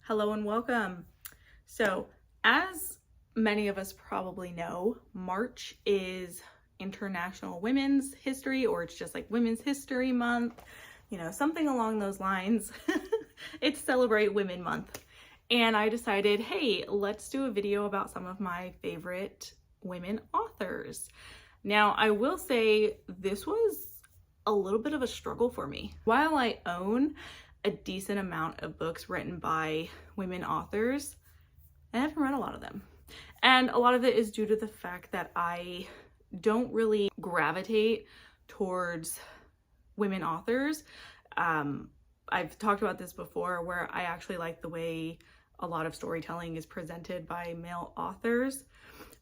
Hello and welcome. So, as many of us probably know, March is International Women's History, or it's just like Women's History Month, something along those lines. It's Celebrate Women Month. And I decided, hey, let's do a video about some of my favorite women authors. Now, I will say this was a little bit of a struggle for me. While I own a decent amount of books written by women authors, I haven't read a lot of them. And a lot of it is due to the fact that I don't really gravitate towards women authors. I've talked about this before, where I actually like the way a lot of storytelling is presented by male authors,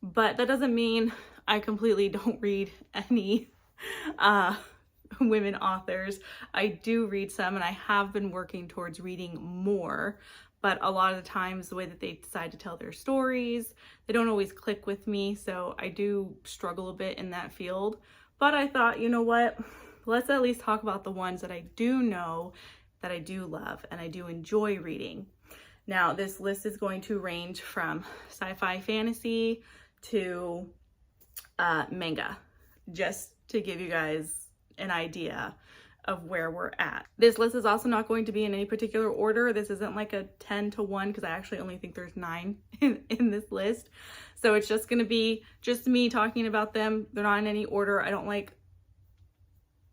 but that doesn't mean I completely don't read any women authors. I do read some, and I have been working towards reading more, but a lot of the times the way that they decide to tell their stories, they don't always click with me, so I do struggle a bit in that field. But I thought, you know what, let's at least talk about the ones that I do know, that I do love, and I do enjoy reading. Now, this list is going to range from sci-fi fantasy to manga, just to give you guys an idea of where we're at. This list is also not going to be in any particular order. This isn't like a 10 to 1, because I actually only think there's 9 in this list. So it's just going to be just me talking about them. They're not in any order. I don't like,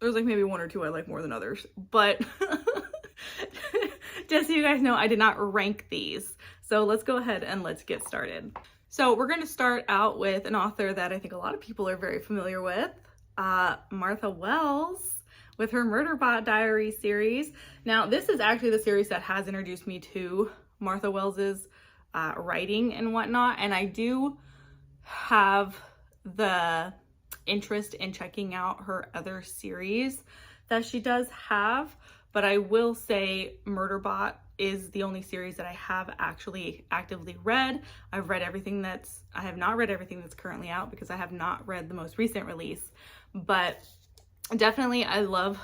there's like maybe 1 or 2 I like more than others, but just so you guys know, I did not rank these. So let's go ahead and let's get started. So we're going to start out with an author that I think a lot of people are very familiar with, Martha Wells, with her Murderbot Diary series. Now, this is actually the series that has introduced me to Martha Wells's writing and whatnot, and I do have the interest in checking out her other series that she does have, but I will say Murderbot is the only series that I have actually actively read. I have not read everything that's currently out, because I have not read the most recent release, but definitely I love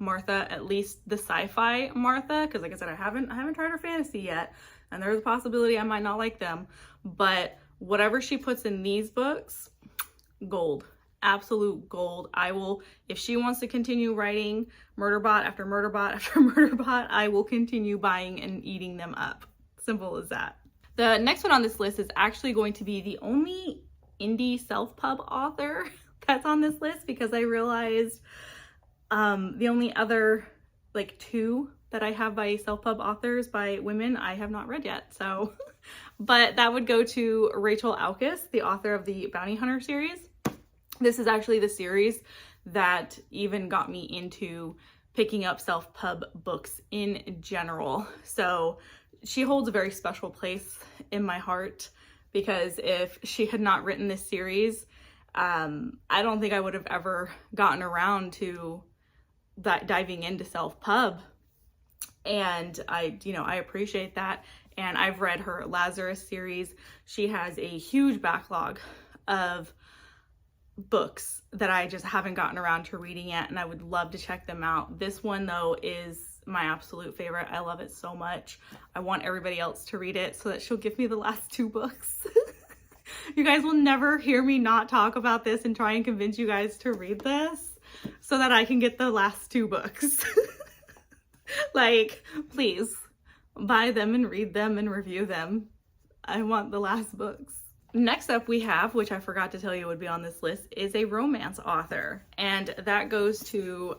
Martha, at least the sci-fi Martha, because like I said, I haven't tried her fantasy yet, and there's a possibility I might not like them, but whatever she puts in these books, gold. Absolute gold. I will, if she wants to continue writing Murderbot after Murderbot after Murderbot, I will continue buying and eating them up. Simple as that. The next one on this list is actually going to be the only indie self-pub author that's on this list, because I realized the only other like 2 that I have by self-pub authors by women I have not read yet. So, but that would go to Rachel Alkis, the author of the Bounty Hunter series. This is actually the series that even got me into picking up self-pub books in general. So she holds a very special place in my heart, because if she had not written this series, I don't think I would have ever gotten around to diving into self-pub. And I appreciate that. And I've read her Lazarus series. She has a huge backlog of books that I just haven't gotten around to reading yet, and I would love to check them out. This one though is my absolute favorite. I love it so much. I want everybody else to read it so that she'll give me the last 2 books. You guys will never hear me not talk about this and try and convince you guys to read this so that I can get the last 2 books. Like, please buy them and read them and review them. I want the last books. Next up we have, which I forgot to tell you would be on this list, is a romance author, and that goes to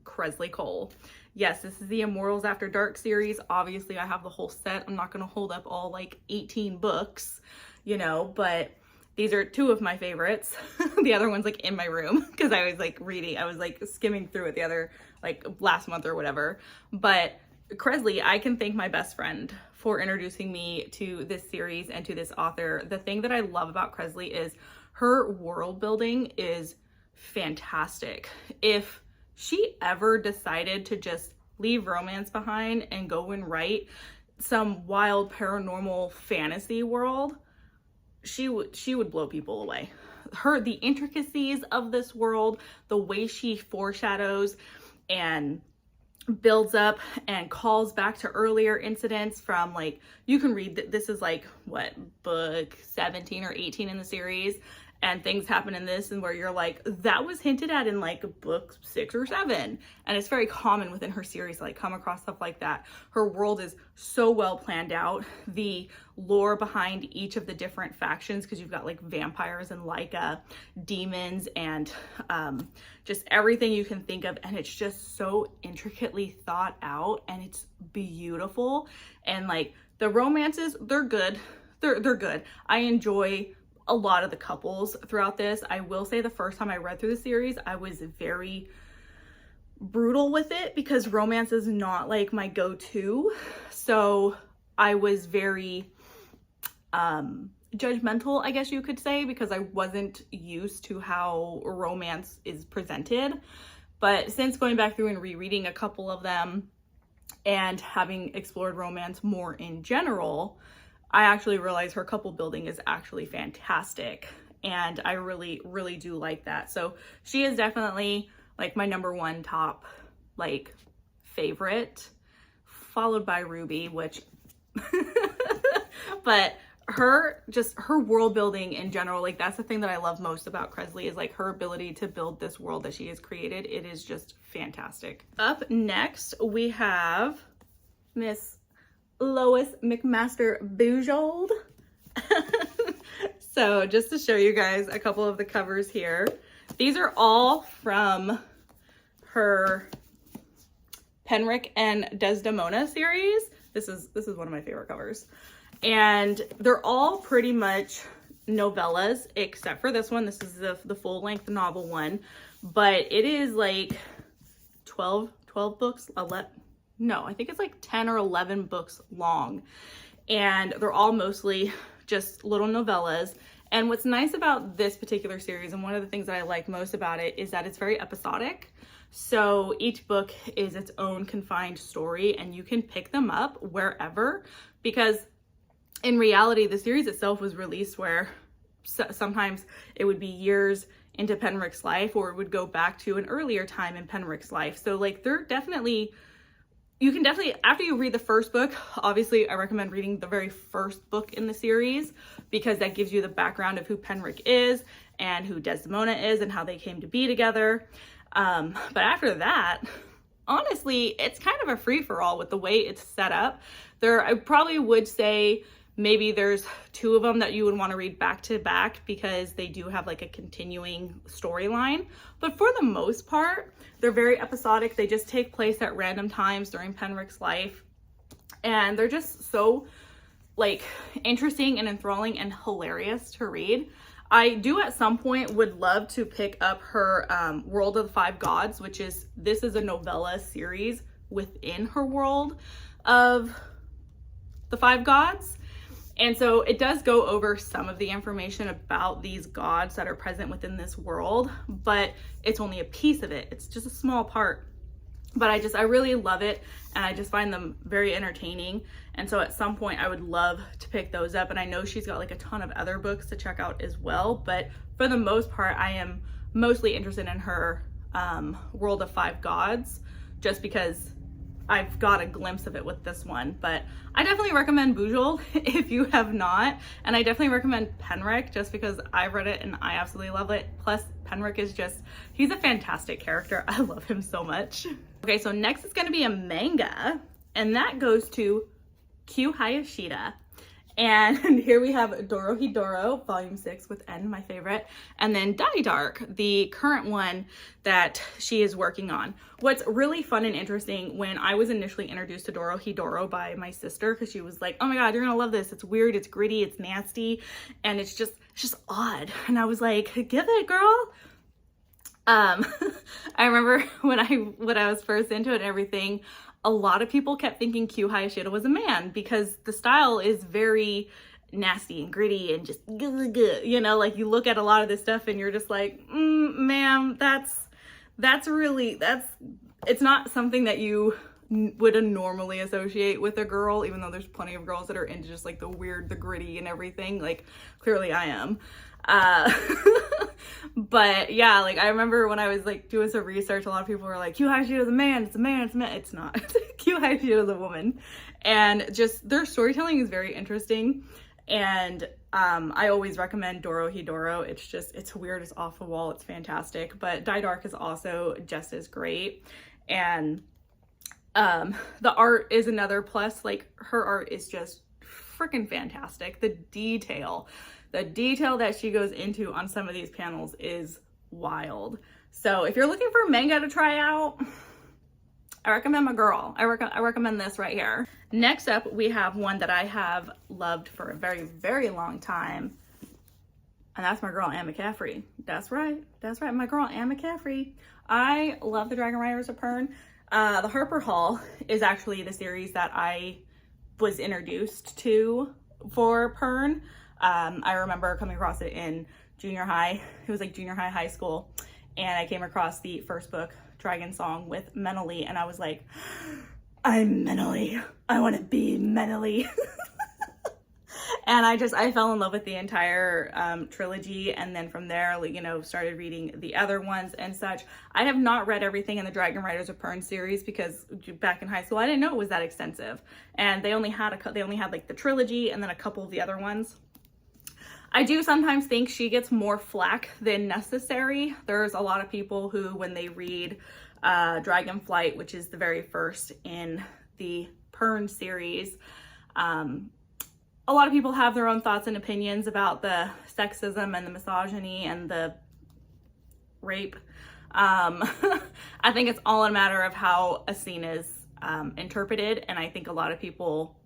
Kresley Cole. Yes, this is the Immortals After Dark series. Obviously I have the whole set. I'm not going to hold up all like 18 books, but these are 2 of my favorites. The other one's like in my room, because I was like skimming through it the other, like last month or whatever. But Kresley, I can thank my best friend for introducing me to this series and to this author. The thing that I love about Kresley is her world building is fantastic. If she ever decided to just leave romance behind and go and write some wild paranormal fantasy world, she would blow people away. The intricacies of this world, the way she foreshadows and builds up and calls back to earlier incidents from, like, you can read that this is like what, book 17 or 18 in the series, and things happen in this and where you're like, that was hinted at in like book 6 or 7. And it's very common within her series to like come across stuff like that. Her world is so well planned out. The lore behind each of the different factions, because you've got like vampires and like demons and just everything you can think of, and it's just so intricately thought out, and it's beautiful. And like the romances, they're good. They're good. I enjoy a lot of the couples throughout this. I will say the first time I read through the series, I was very brutal with it because romance is not like my go-to. So I was very judgmental, I guess you could say, because I wasn't used to how romance is presented. But since going back through and rereading a couple of them and having explored romance more in general, I actually realized her couple building is actually fantastic, and I really, really do like that. So she is definitely like my number one top like favorite, followed by Ruby, which but her world building in general, like that's the thing that I love most about Kresley, is like her ability to build this world that she has created. It is just fantastic. Up next we have Miss Lois McMaster Bujold. So just to show you guys a couple of the covers here, these are all from her Penric and Desdemona series. This is one of my favorite covers, and they're all pretty much novellas except for this one. This is the full-length novel one, but it is like 12 books, no, I think it's like 10 or 11 books long, and they're all mostly just little novellas. And what's nice about this particular series, and one of the things that I like most about it, is that it's very episodic. So each book is its own confined story, and you can pick them up wherever, because in reality, the series itself was released where sometimes it would be years into Penric's life, or it would go back to an earlier time in Penric's life. So like you can definitely, after you read the first book, obviously I recommend reading the very first book in the series, because that gives you the background of who Penric is and who Desdemona is and how they came to be together. But after that, honestly, it's kind of a free-for-all with the way it's set up. I probably would say maybe there's 2 of them that you would want to read back to back, because they do have like a continuing storyline. But for the most part, they're very episodic. They just take place at random times during Penric's life. And they're just so like interesting and enthralling and hilarious to read. I do at some point would love to pick up her World of the Five Gods, this is a novella series within her World of the Five Gods. And so it does go over some of the information about these gods that are present within this world, but it's only a piece of it. It's just a small part. But I really love it, and I just find them very entertaining. And so at some point I would love to pick those up. And I know she's got like a ton of other books to check out as well, but for the most part, I am mostly interested in her World of Five Gods, just because I've got a glimpse of it with this one. But I definitely recommend Bujold if you have not, and I definitely recommend Penric just because I've read it and I absolutely love it. Plus Penric is he's a fantastic character. I love him so much. Okay, so next is going to be a manga, and that goes to Q Hayashida. And here we have Dorohedoro, Volume 6 with N, my favorite, and then Dai Dark, the current one that she is working on. What's really fun and interesting, when I was initially introduced to Dorohedoro by my sister, because she was like, oh my god, you're gonna love this, it's weird, it's gritty, it's nasty, and it's just odd. And I was like, give it, girl. I remember when I was first into it and everything, a lot of people kept thinking Q Hayashida was a man, because the style is very nasty and gritty and just, you know, like you look at a lot of this stuff and you're just like, ma'am, it's not something that you would normally associate with a girl, even though there's plenty of girls that are into just like the weird, the gritty and everything. Like clearly I am. But yeah, like I remember when I was like doing some research, a lot of people were like, Q Haishi is a man, it's a man, it's a man. It's not. Q Haishi is a woman. And just their storytelling is very interesting. And I always recommend Doro Hidoro. It's weird, it's off the wall, it's fantastic. But Dai Dark is also just as great. And the art is another plus. Like her art is just freaking fantastic. The detail that she goes into on some of these panels is wild. So if you're looking for manga to try out, I recommend my girl. I recommend this right here. Next up, we have one that I have loved for a very, very long time. And that's my girl, Anne McCaffrey. That's right, my girl, Anne McCaffrey. I love the Dragon Riders of Pern. The Harper Hall is actually the series that I was introduced to for Pern. I remember coming across it in junior high. It was like junior high, high school. And I came across the first book, Dragon Song, with Mentally. And I was like, I'm Mentally. I want to be Mentally. And I fell in love with the entire trilogy. And then from there, you know, started reading the other ones and such. I have not read everything in the Dragon Riders of Pern series because back in high school, I didn't know it was that extensive. And they only had like the trilogy and then a couple of the other ones. I do sometimes think she gets more flack than necessary. There's a lot of people who, when they read Dragonflight, which is the very first in the Pern series, a lot of people have their own thoughts and opinions about the sexism and the misogyny and the rape. I think it's all a matter of how a scene is interpreted, and I think a lot of people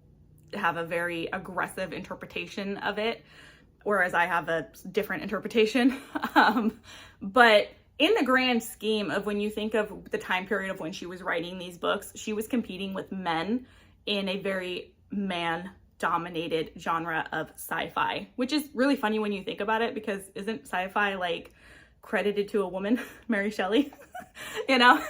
have a very aggressive interpretation of it, whereas I have a different interpretation. But in the grand scheme of when you think of the time period of when she was writing these books, she was competing with men in a very man-dominated genre of sci-fi, which is really funny when you think about it, because isn't sci-fi like credited to a woman, Mary Shelley? You know,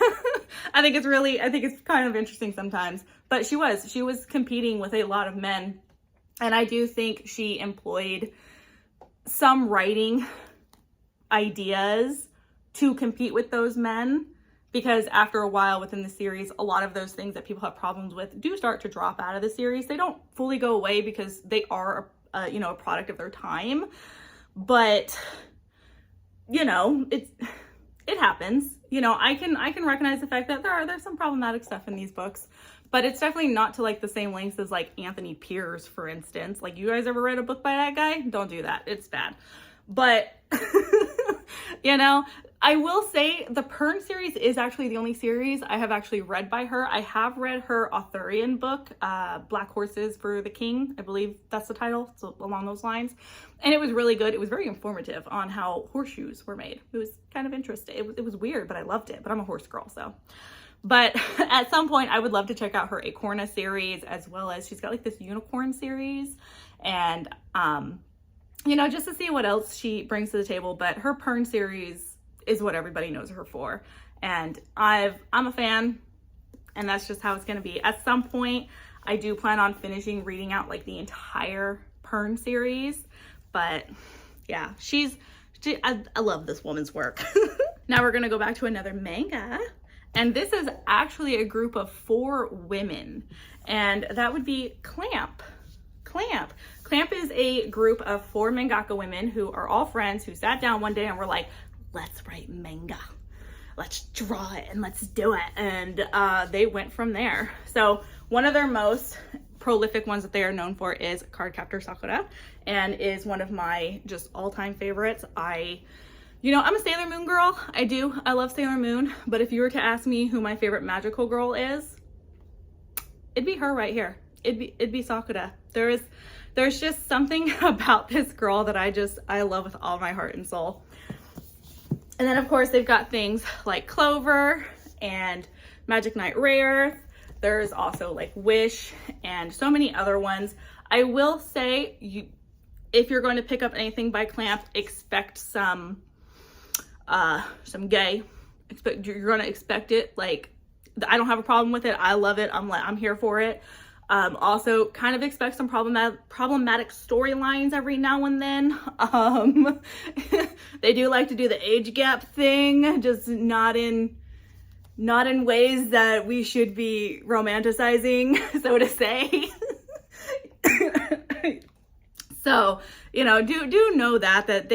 I think it's kind of interesting sometimes, but she was competing with a lot of men. And I do think she employed some writing ideas to compete with those men, because after a while within the series, a lot of those things that people have problems with do start to drop out of the series. They don't fully go away because they are a product of their time, but you know, it happens. You know, I can recognize the fact that there's some problematic stuff in these books, but it's definitely not to like the same lengths as like Anthony Pierce, for instance. Like, you guys ever read a book by that guy? Don't do that. It's bad. But you know, I will say the Pern series is actually the only series I have actually read by her. I have read her Arthurian book, Black Horses for the King. I believe that's the title, so along those lines. And it was really good. It was very informative on how horseshoes were made. It was kind of interesting. It was weird, but I loved it. But I'm a horse girl, so. But at some point, I would love to check out her Acorna series, as well as she's got like this unicorn series. And, you know, just to see what else she brings to the table. But her Pern series is what everybody knows her for. And I'm a fan, and that's just how it's going to be. At some point, I do plan on finishing reading out like the entire Pern series. But yeah, I love this woman's work. Now we're going to go back to another manga. And this is actually a group of 4 women. And that would be Clamp. Clamp is a group of 4 mangaka women who are all friends, who sat down one day and were like, let's write manga. Let's draw it and let's do it. And they went from there. So one of their most prolific ones that they are known for is Cardcaptor Sakura, and is one of my just all-time favorites. You know, I'm a Sailor Moon girl. I love Sailor Moon. But if you were to ask me who my favorite magical girl is, it'd be her right here. It'd be Sakura. There's just something about this girl that I love with all my heart and soul. And then of course they've got things like Clover and Magic Knight Rare. There's also like Wish and so many other ones. I will say, if you're going to pick up anything by Clamp, expect some gay. You're going to expect it. Like, I don't have a problem with it. I love it. I'm here for it. Also kind of expect some problematic storylines every now and then. They do like to do the age gap thing, just not in ways that we should be romanticizing, so to say. So, you know, do know that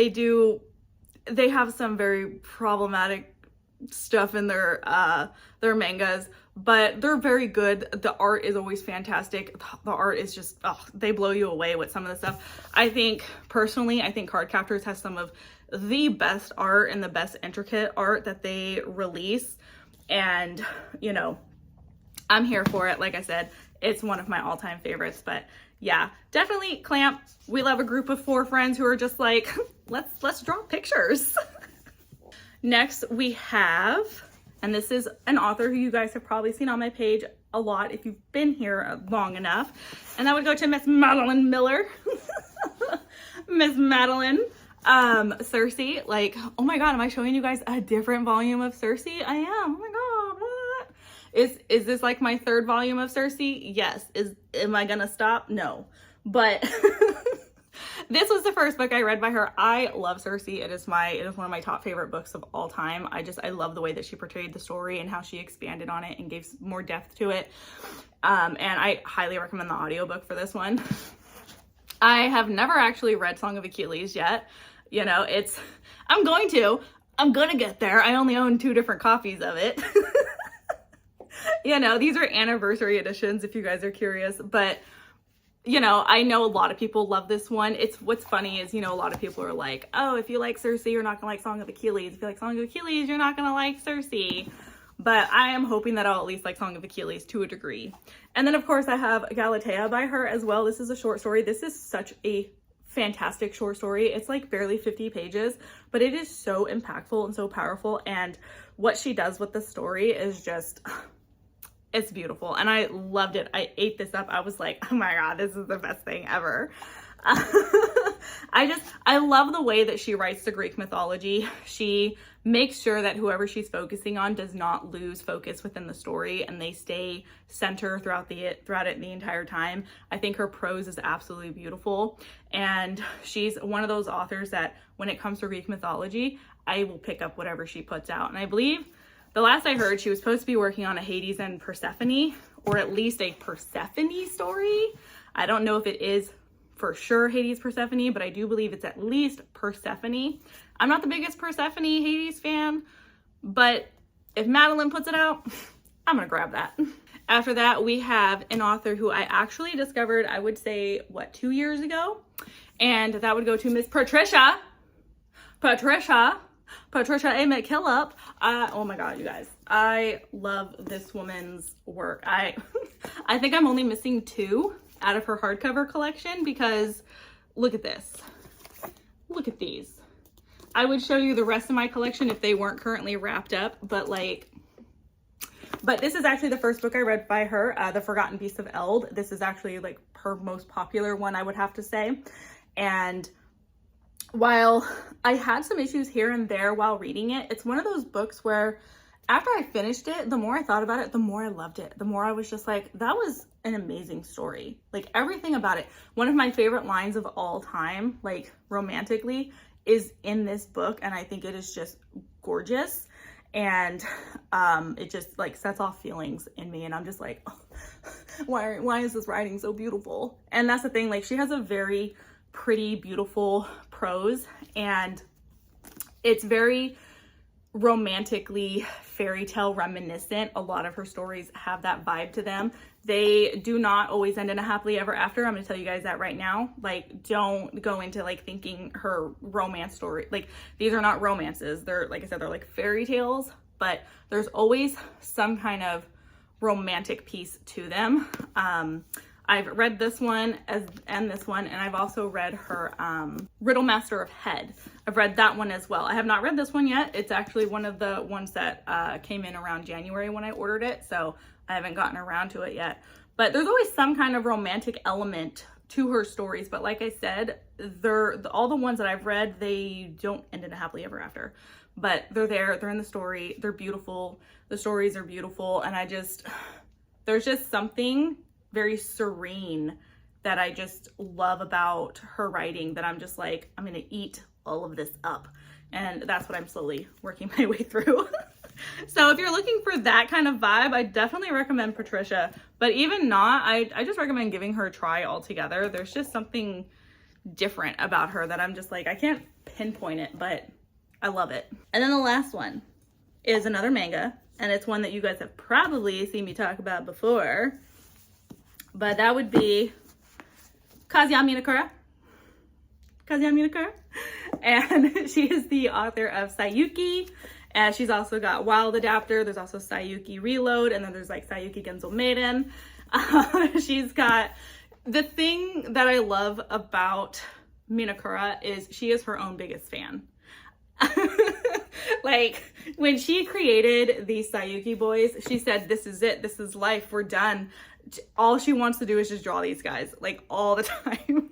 they have some very problematic stuff in their mangas, but they're very good. The art is always fantastic. The art is just, they blow you away with some of the stuff. I think Cardcaptors has some of the best art and the best intricate art that they release. And, you know, I'm here for it. Like I said, it's one of my all-time favorites. But yeah, definitely Clamp. We love a group of 4 friends who are just like, let's draw pictures. Next we have, and this is an author who you guys have probably seen on my page a lot if you've been here long enough, and that would go to Miss Madeline Miller. Miss Madeline. Circe, like, oh my god, am I showing you guys a different volume of Circe? I am. Oh my god, what? Is this like my 3rd volume of Circe? Yes. Am I gonna stop? No. But this was the first book I read by her. I love Circe. It is one of my top favorite books of all time. I love the way that she portrayed the story and how she expanded on it and gave more depth to it. And I highly recommend the audiobook for this one. I have never actually read Song of Achilles yet. You know, I'm gonna get there. I only own 2 different copies of it. You know, these are anniversary editions if you guys are curious, but you know, I know a lot of people love this one. What's funny is, you know, a lot of people are like, oh, if you like Circe, you're not gonna like Song of Achilles. If you like Song of Achilles, you're not gonna like Circe. But I am hoping that I'll at least like Song of Achilles to a degree. And then of course I have Galatea by her as well. This is a short story. This is such a fantastic short story. It's like barely 50 pages, but it is so impactful and so powerful. And what she does with the story is just, it's beautiful. And I loved it. I ate this up. I was like, oh my god, this is the best thing ever. I love the way that she writes the Greek mythology. She makes sure that whoever she's focusing on does not lose focus within the story and they stay center throughout it the entire time. I think her prose is absolutely beautiful. And she's one of those authors that when it comes to Greek mythology, I will pick up whatever she puts out. And I believe the last I heard, she was supposed to be working on a Hades and Persephone, or at least a Persephone story. I don't know if it is for sure Hades Persephone, but I do believe it's at least Persephone. I'm not the biggest Persephone Hades fan, but if Madeline puts it out, I'm gonna grab that. After that, we have an author who I actually discovered, I would say, 2 years ago? And that would go to Miss Patricia A. McKillop. Oh my god, you guys. I love this woman's work. I think I'm only missing 2 out of her hardcover collection because look at this. Look at these. I would show you the rest of my collection if they weren't currently wrapped up, but this is actually the first book I read by her, The Forgotten Beasts of Eld. This is actually like her most popular one, I would have to say. And while I had some issues here and there while reading it, it's one of those books where after I finished it, the more I thought about it, the more I loved it. The more I was just like, that was an amazing story. Like everything about it. One of my favorite lines of all time, like romantically, is in this book. And I think it is just gorgeous. And it just like sets off feelings in me. And I'm just like, oh, why is this writing so beautiful? And that's the thing, like she has a very pretty, beautiful prose. And it's very romantically fairy tale reminiscent. A lot of her stories have that vibe to them. They do not always end in a happily ever after. I'm gonna tell you guys that right now. Like, don't go into like thinking her romance story, like these are not romances. They're, like I said, they're like fairy tales, but there's always some kind of romantic piece to them. I've read this one and this one, and I've also read her Riddle Master of Head. I've read that one as well. I have not read this one yet. It's actually one of the ones that came in around January when I ordered it, so I haven't gotten around to it yet. But there's always some kind of romantic element to her stories, but like I said, all the ones that I've read, they don't end in a happily ever after. but they're there, they're in the story, they're beautiful, the stories are beautiful, and there's just something very serene that I just love about her writing that I'm just like, I'm gonna eat all of this up. And that's what I'm slowly working my way through. So if you're looking for that kind of vibe, I definitely recommend Patricia. But even not, I just recommend giving her a try altogether. There's just something different about her that I'm just like, I can't pinpoint it, but I love it. And then the last one is another manga, and it's one that you guys have probably seen me talk about before, but that would be Kazuya Minakura. And she is the author of Sayuki, and she's also got Wild Adapter. There's also Sayuki Reload, and then there's like Sayuki Genzo Maiden. She's got, the thing that I love about Minakura is she is her own biggest fan. Like when she created these Sayuki boys, she said, this is it, this is life, we're done. All she wants to do is just draw these guys like all the time.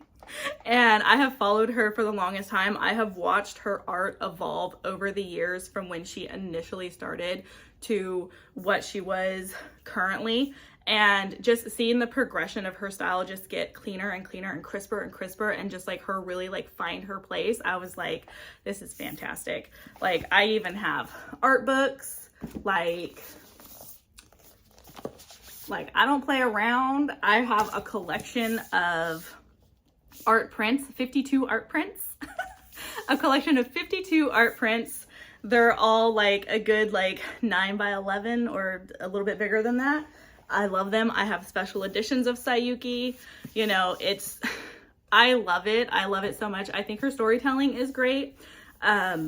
And I have followed her for the longest time. I have watched her art evolve over the years from when she initially started to what she was currently. And just seeing the progression of her style just get cleaner and cleaner and crisper and just like her really like find her place, I was like, this is fantastic. Like I even have art books, like I don't play around. I have a collection of art prints, 52 art prints, a collection of 52 art prints. They're all like a good like 9 by 11 or a little bit bigger than that. I love them. I have special editions of Sayuki. You know, I love it. I love it so much. I think her storytelling is great. It's a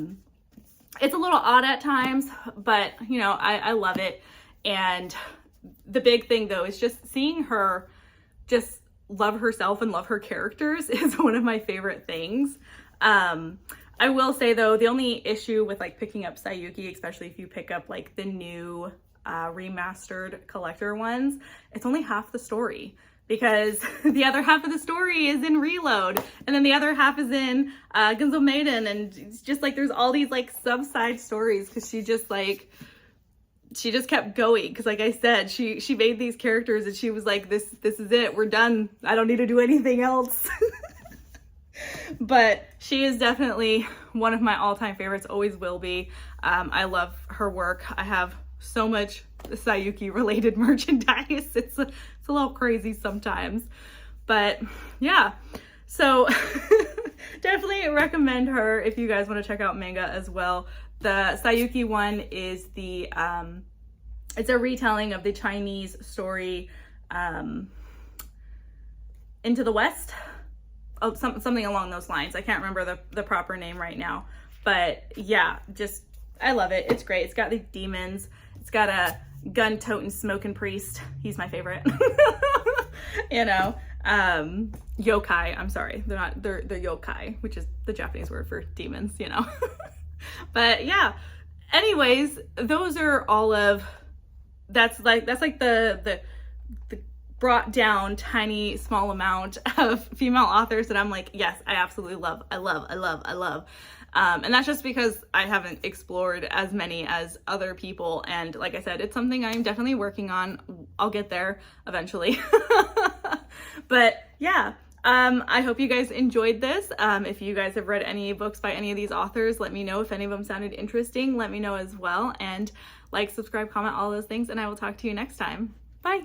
little odd at times, but you know, I love it. And the big thing though is just seeing her just love herself and love her characters is one of my favorite things. I will say though, the only issue with like picking up Sayuki, especially if you pick up like the new remastered collector ones, it's only half the story, because the other half of the story is in Reload, and then the other half is in Genzo Maiden, and it's just like there's all these like sub-side stories, because she just kept going, because like I said, she made these characters and she was like, this is it, we're done, I don't need to do anything else. But she is definitely one of my all-time favorites, always will be. I love her work. I have so much Sayuki related merchandise. It's a little crazy sometimes, but yeah, so definitely recommend her if you guys want to check out manga as well. The Sayuki one is the it's a retelling of the Chinese story Into the West, something along those lines. I can't remember the proper name right now, but yeah, just I love it. It's great. It's got the demons. It's got a gun-toting smoking priest. He's my favorite. You know, yokai. I'm sorry, they're yokai, which is the Japanese word for demons. You know, but yeah. Anyways, those are all of. That's like the brought down tiny small amount of female authors that I'm like, yes, I absolutely love. I love. And that's just because I haven't explored as many as other people. And like I said, it's something I'm definitely working on. I'll get there eventually. But yeah, I hope you guys enjoyed this. If you guys have read any books by any of these authors, let me know. If any of them sounded interesting, let me know as well. And like, subscribe, comment, all those things. And I will talk to you next time. Bye.